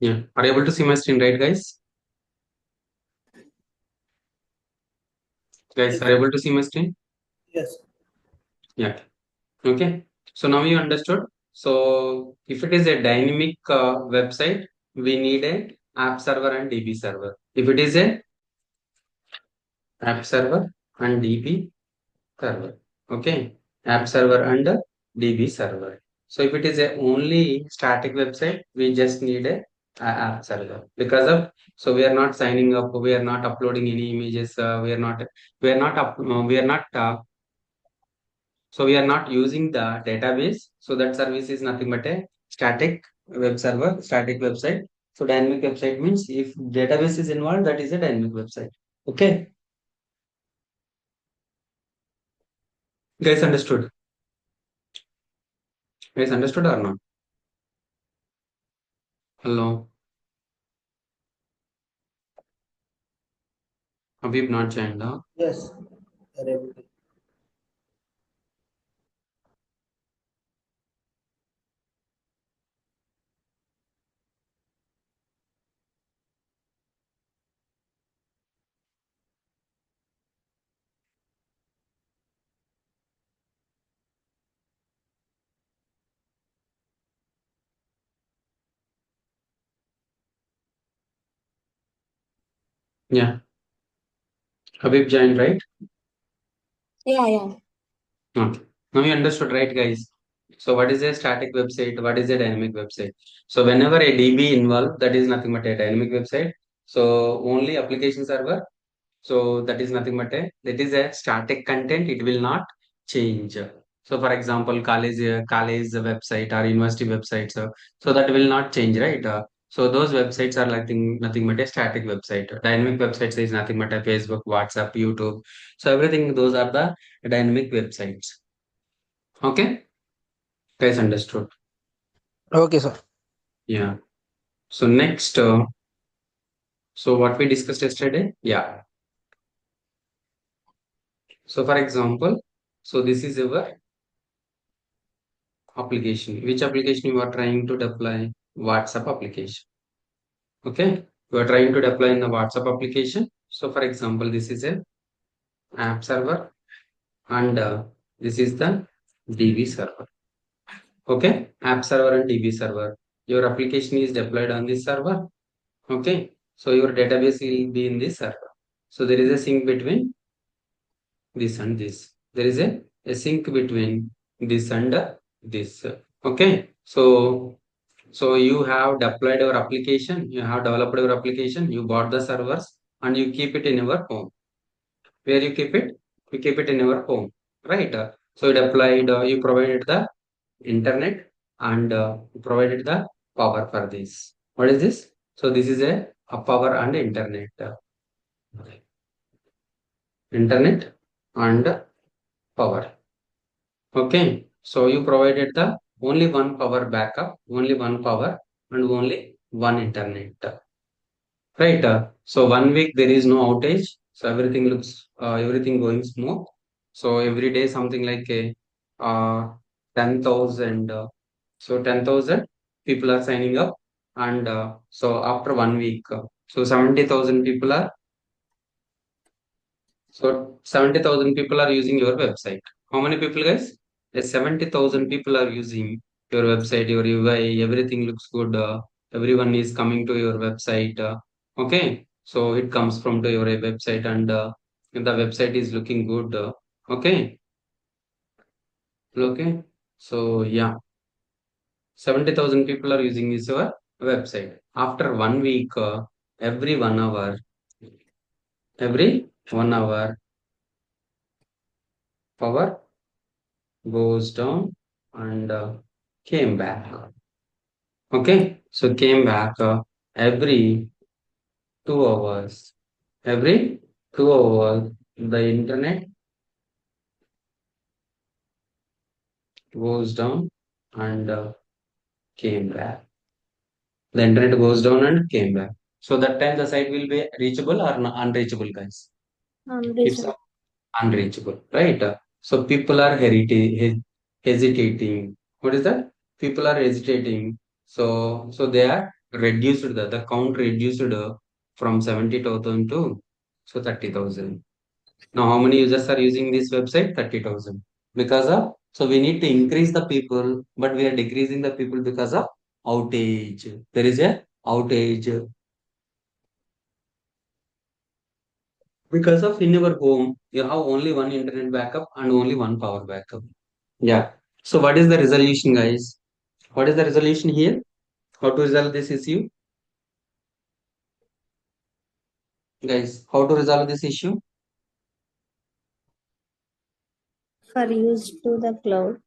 Yeah. Are you able to see my screen, right, guys? Guys, Yes, are you able to see my screen? yes, Yeah. Okay. So now you understood. So if it is a dynamic website, we need a app server and DB server. If it is a app server and DB server, okay, app server and DB server. So if it is a only static website, we just need a app server because of so we are not signing up, we are not uploading any images, we are not so we are not using the database. So that service is nothing but a static web server, static website. So dynamic website means if database is involved, that is a dynamic website. Okay, guys, understood? Guys, understood or not? Hello, Habib not joined. Huh? yes. Are able to. Yeah, Habib joined, right? Yeah, yeah. Okay. Now you understood, right, guys? So what is a static website? What is a dynamic website? So whenever a DB involved, that is nothing but a dynamic website. So only application server. So that is nothing but that is a static content. It will not change. So for example, college website or university websites. So that will not change, right? So those websites are nothing but a static website. Dynamic websites is nothing but a Facebook, WhatsApp, YouTube. So everything those are the dynamic websites. Okay, guys, understood. Okay, sir. Yeah. So next, so what we discussed yesterday. Yeah. So for example, so this is our application. Which application you are trying to deploy? WhatsApp application. Okay, you are trying to deploy in the WhatsApp application. So for example, this is a app server and this is the DB server. Okay, app server and DB server. Your application is deployed on this server. Okay, so your database will be in this server. So there is a sync between this and this. There is a sync between this and this. Okay, so you have deployed your application, you have developed your application, you bought the servers and you keep it in your home. Where you keep it? You keep it in your home, right? So you deployed, you provided the internet and you provided the power for this. What is this? So this is a power and internet. Internet and power. Okay. So you provided the only one power backup, only one power and only one internet. Right. So 1 week there is no outage. So everything going smooth. So every day something like a 10,000. So 10,000 people are signing up, and so after 1 week, so 70,000 people are so 70,000 people are using your website. How many people, guys? Yes, 70,000 people are using your website, your UI. Everything looks good. Everyone is coming to your website. Okay, so it comes from to your website, and the website is looking good. Okay, okay. So yeah, 70,000 people are using this website. After 1 week, every 1 hour, power goes down and came back. Okay, so came back every 2 hours. Every 2 hours, the internet goes down and came back. The internet goes down and came back. So that time the site will be reachable or unreachable, guys. It's Reasonable. unreachable, right? So people are hesitating. What is that? People are hesitating. So they are reduced the count reduced from 70,000 to 30,000. Now, how many users are using this website? 30,000. Because of, so we need to increase the people, but we are decreasing the people because of outage. There is a outage. Because of in your home, you have only one internet backup and only one power backup. Yeah. So what is the resolution, guys? What is the resolution here? How to resolve this issue? Guys, how to resolve this issue? For use to the cloud.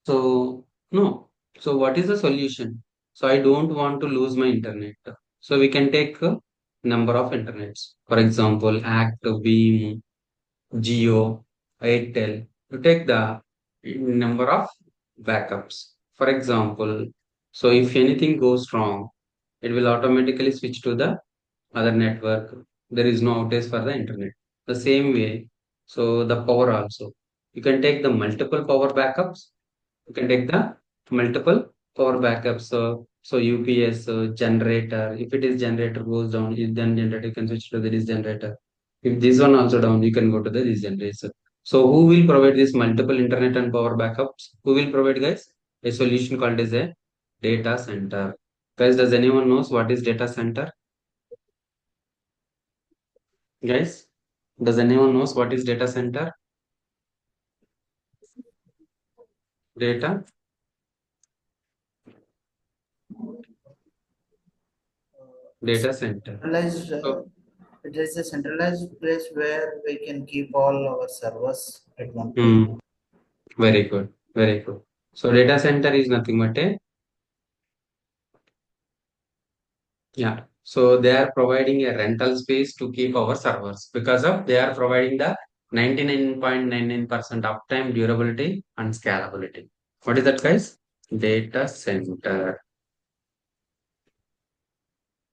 So, no. So, what is the solution? So, I don't want to lose my internet. So, we can take a number of internets. For example, Act, Beam, Geo, Airtel. You take the number of backups. For example, so if anything goes wrong, it will automatically switch to the other network. There is no outage for the internet. The same way, so the power also. You can take the multiple power backups. You can take the multiple power backups. So UPS generator. If it is generator goes down, then generator you can switch to this generator. If this one also down, you can go to the this generator. So who will provide this multiple internet and power backups? Who will provide, guys? A solution called as a data center. Guys, does anyone knows what is data center? Guys, does anyone knows what is data center? Data data center. Centralized, So, it is a centralized place where we can keep all our servers at one place. hmm, very good, very good. So data center is nothing but a yeah. So they are providing a rental space to keep our servers because of they are providing the 99.99% uptime, durability, and scalability. What is that, guys? Data center.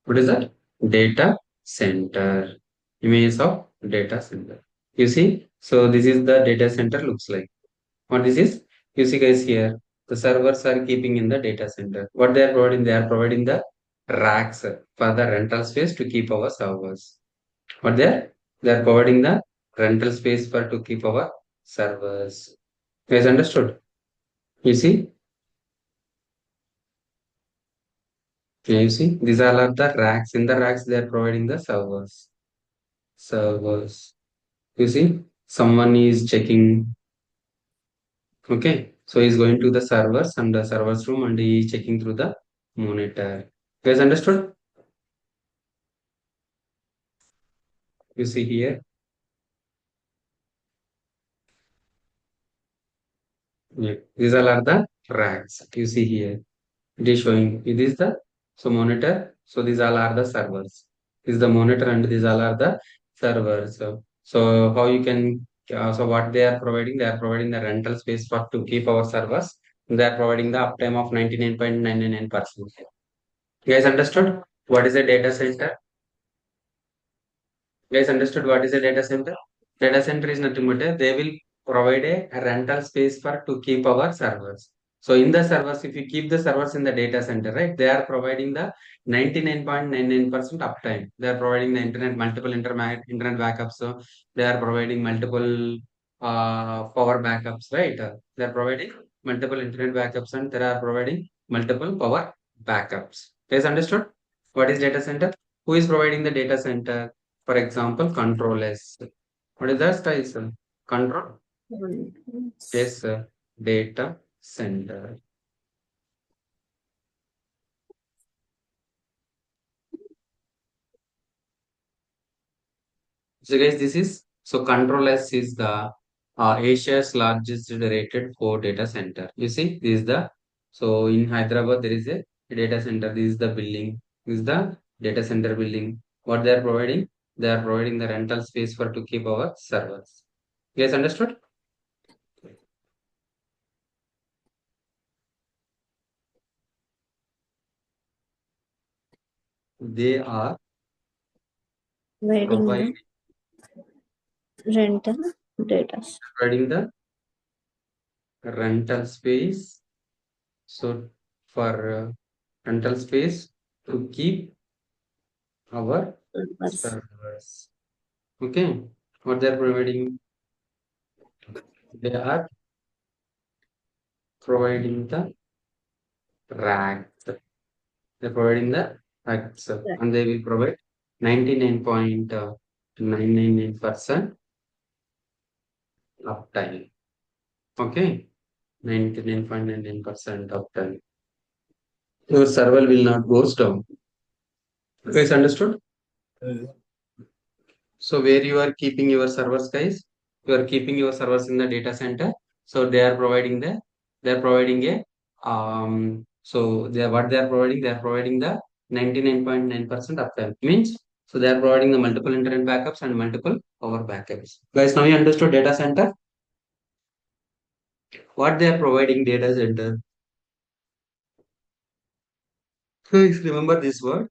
What is that? Data center. Image of data center. You see? So this is the data center looks like. What this is? You see, guys, here the servers are keeping in the data center. What they are providing? They are providing the racks for the rental space to keep our servers. What they are providing the rental space for to keep our servers. Guys, understood? You see? Yeah, you see? These all are the racks. In the racks, they are providing the servers. Servers. You see? Someone is checking. Okay. So he's going to the servers and the servers room and he is checking through the monitor. Guys, understood? You see here. Yeah. These all are the racks. You see here. It is showing. It is the so monitor. So these all are the servers. This is the monitor and these all are the servers. So how you can so what they are providing? They are providing the rental space for to keep our servers. They are providing the uptime of 99.99%. You guys understood? What is a data center? You guys understood what is a data center? Data center is nothing but they will provide a rental space for to keep our servers. So in the servers, if you keep the servers in the data center, right, they are providing the 99.99% uptime. They are providing the internet, multiple internet backups. So they are providing multiple power backups, right? They are providing multiple internet backups and they are providing multiple power backups. You guys understood? What is data center? Who is providing the data center? For example, control S. What is that, guys? Control S data center. So, guys, this is so control S is the Asia's largest rated 4 data center. You see, this is the so in Hyderabad there is a data center. This is the building. This is the data center building. What they are providing? They are providing the rental space for to keep our servers. You guys understood? They are Providing providing the rental data. the rental space. So for rental space to keep our Servers. servers. Okay, what they are providing? They are providing the racks. They're providing the racks, Right. and they will provide 99.999% uptime. Okay, 99.99% uptime. Your server will not goes down. You guys understood? So where you are keeping your servers, guys? You are keeping your servers in the data center. So they are providing a so they are what they are providing, they are providing the 99.9% uptime. Means so they are providing the multiple internet backups and multiple power backups. Guys, now you understood data center? What they are providing data center? Guys, remember this word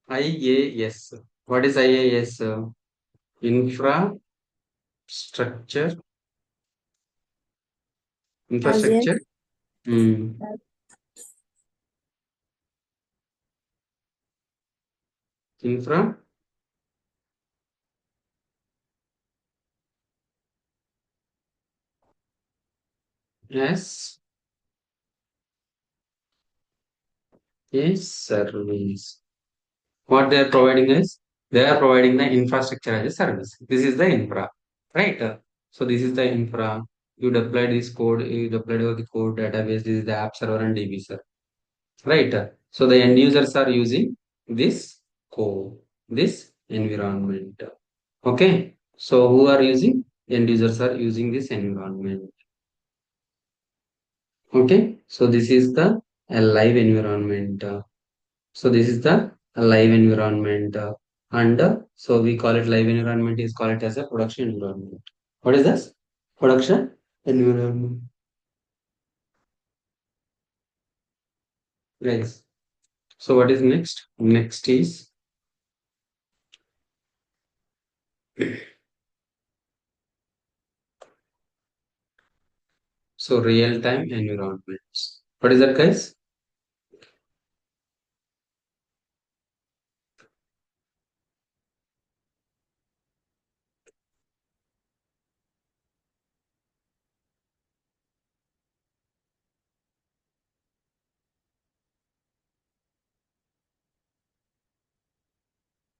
IaaS. What is IaaS? Infrastructure As a infrastructure. Hmm. Infra. Yes. Yes, service. What they are providing is they are providing the infrastructure as a service. This is the infra, right? So this is the infra. You deploy this code, you deploy the code database. This is the app server and DB server, right? So the end users are using this code, this environment. Okay. So who are using? End users are using this environment. Okay. So this is the a live environment. So this is the live environment, and so we call it live environment is called it as a production environment. What is this? Production environment. Guys. So what is next? Next is so real-time environments. What is that, guys?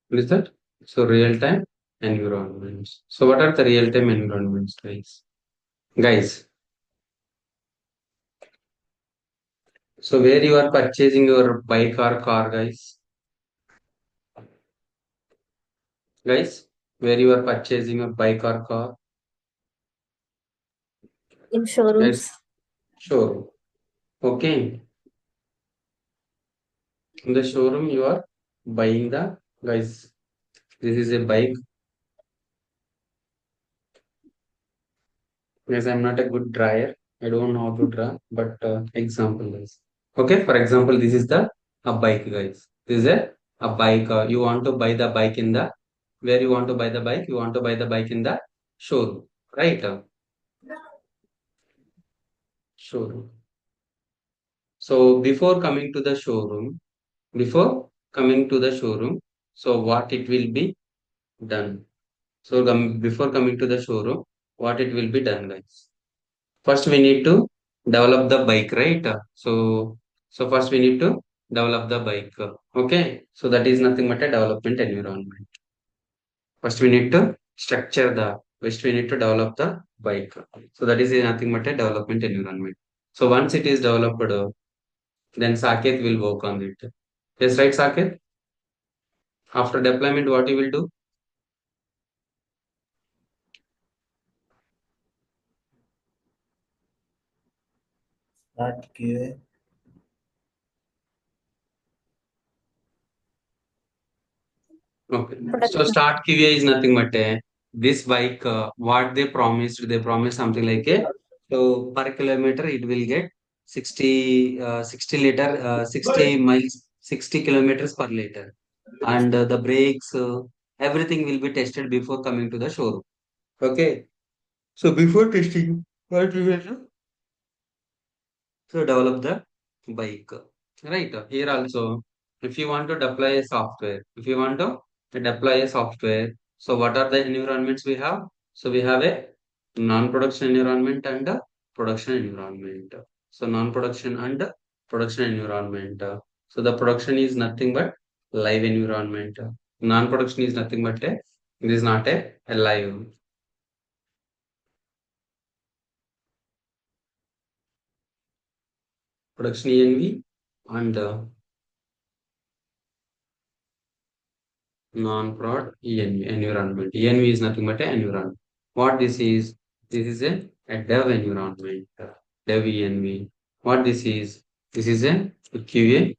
What is that? So real-time environments. So what are the real-time environments, guys? Guys. So where you are purchasing your bike or car, guys? Guys, where you are purchasing a bike or car? in Guys, showrooms. sure. Okay. In the showroom, you are buying the guys. This is a bike. Guys, I'm not a good dryer. I don't know how to draw, but example, guys. Okay, for example, this is the a bike, guys. This is a bike. You want to buy the bike in the where you want to buy the bike. You want to buy the bike in the showroom, right? Showroom. So before coming to the showroom, so what it will be done? So before coming to the showroom, what it will be done, guys? First, we need to develop the bike, right? So first we need to develop the bike. Okay. So that is nothing but a development environment. First, we need to structure the. First, we need to develop the bike. So that is nothing but a development environment. So once it is developed, then Saket will work on it. Yes, right, Saket? After deployment, what you will do? Start QA. Okay. So Production. start QA is nothing but a this bike, what they promised something like a so per kilometer it will get 60 liter, 60 miles, 60 kilometers per liter. And the brakes, everything will be tested before coming to the showroom. Okay. So before testing, what we will do? So develop the bike. Right. Here also, if you want to deploy a software, if you want to deploy a software, so what are the environments we have? So we have a non-production environment and a production environment. So non-production and a production environment. So the production is nothing but live environment. Non-production is nothing but a, it is not a live. Production env and non-prod environment. Env is nothing but an environment. What this is a dev environment. Dev env. What this is a QA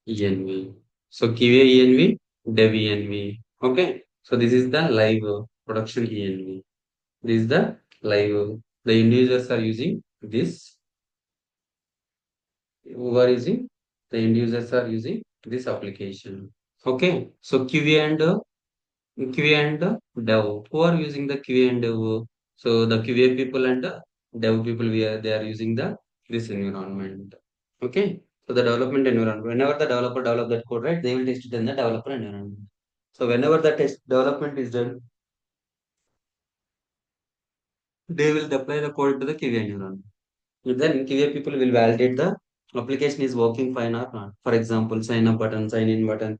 env. So QA env, dev env. Okay. So this is the live production env. This is the live. The end users are using this. Who are using? The end users are using this application. Okay. So QA and QA and dev. Who are using the QA and dev? So the QA people and the dev people, they are using the this environment. Okay. So the development environment. Whenever the developer develop that code, right, they will test it in the developer environment. So whenever the test development is done, they will deploy the code to the QA environment. Then QA people will validate the application is working fine or not. For example, sign up button, sign in button,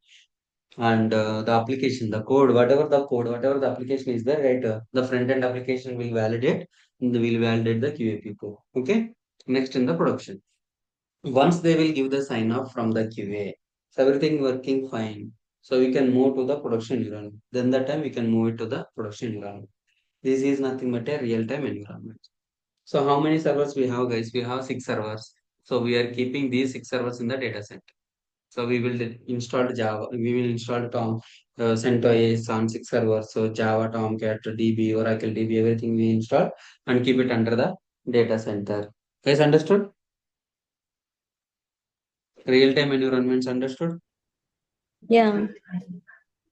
and the application, the code, whatever the application is there, right? The front end application will validate, will validate the QA people. Okay. Next in the production. Once they will give the sign off from the QA, so everything working fine. So we can move to the production environment. Then that time we can move it to the production environment. This is nothing but a real-time environment. So how many servers we have, guys? We have 6 servers. So we are keeping these 6 servers in the data center. So we will install Java. We will install Tom, CentOS on 6 servers. So Java, Tomcat, DB, Oracle DB, everything we install and keep it under the data center. Guys, understood? Real-time environments understood? Yeah.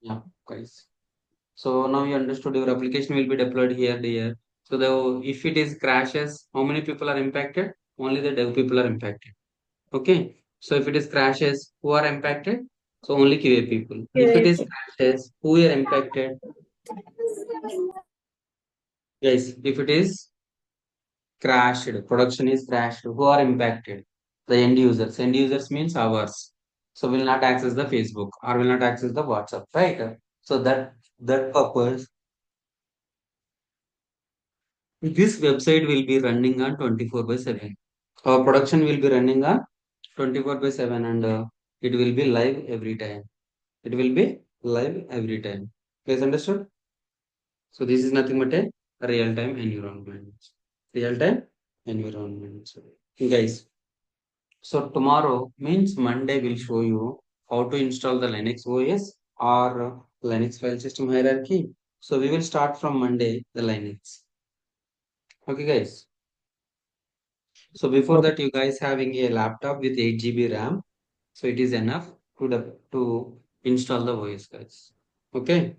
Yeah, guys. So now you understood your application will be deployed here. So the if it is crashes, how many people are impacted? Only the dev people are impacted. Okay. So if it is crashes, who are impacted? So only QA people. If it is QA. crashes, who are impacted? Yes, if it is crashed, production is crashed, who are impacted? The end users. End users means ours. So will not access the Facebook or will not access the WhatsApp, right? So that purpose, this website will be running on 24 by 7. Our production will be running on 24 by 7 and it will be live every time. It will be live every time. Guys, understood? So this is nothing but a real-time environment. Real-time environment. Guys, so tomorrow means Monday will show you how to install the Linux OS or Linux file system hierarchy. So we will start from Monday the Linux. Okay, guys. So before Okay. that, you guys having a laptop with 8 GB RAM. So it is enough to install the OS, guys. Okay.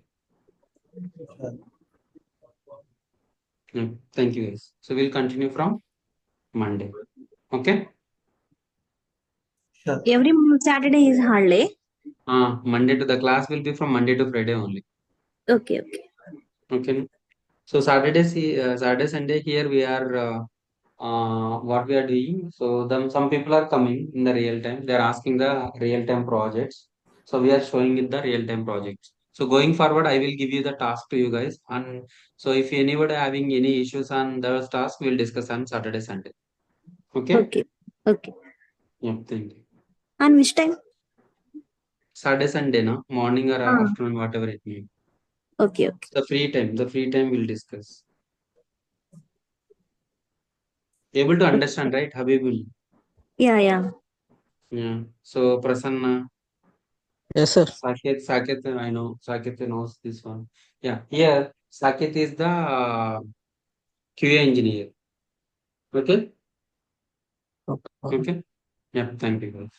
Yeah, thank you, guys. So we'll continue from Monday. Okay. Sure. Every Saturday is holiday. Monday to the class will be from Monday to Friday only. Okay, okay. Okay. So Saturday, Sunday here we are what we are doing. So some people are coming in the real time. They are asking the real time projects. So we are showing it the real time projects. So going forward, I will give you the task to you guys. And so if anybody having any issues on those tasks, we'll discuss on Saturday, Sunday. Okay. Okay. Okay. Yeah. Thank you. And which time? Saturday, Sunday, no morning or Ah, afternoon, whatever it may be. okay, okay. The free time we'll discuss. Able to understand, right, Habibul? Yeah, yeah. Yeah. So Prasanna, Yes, sir. Saket, I know Saket knows this one. Yeah. Here, Saket is the QA engineer. Okay. Okay. Okay. Yeah. Thank you, guys.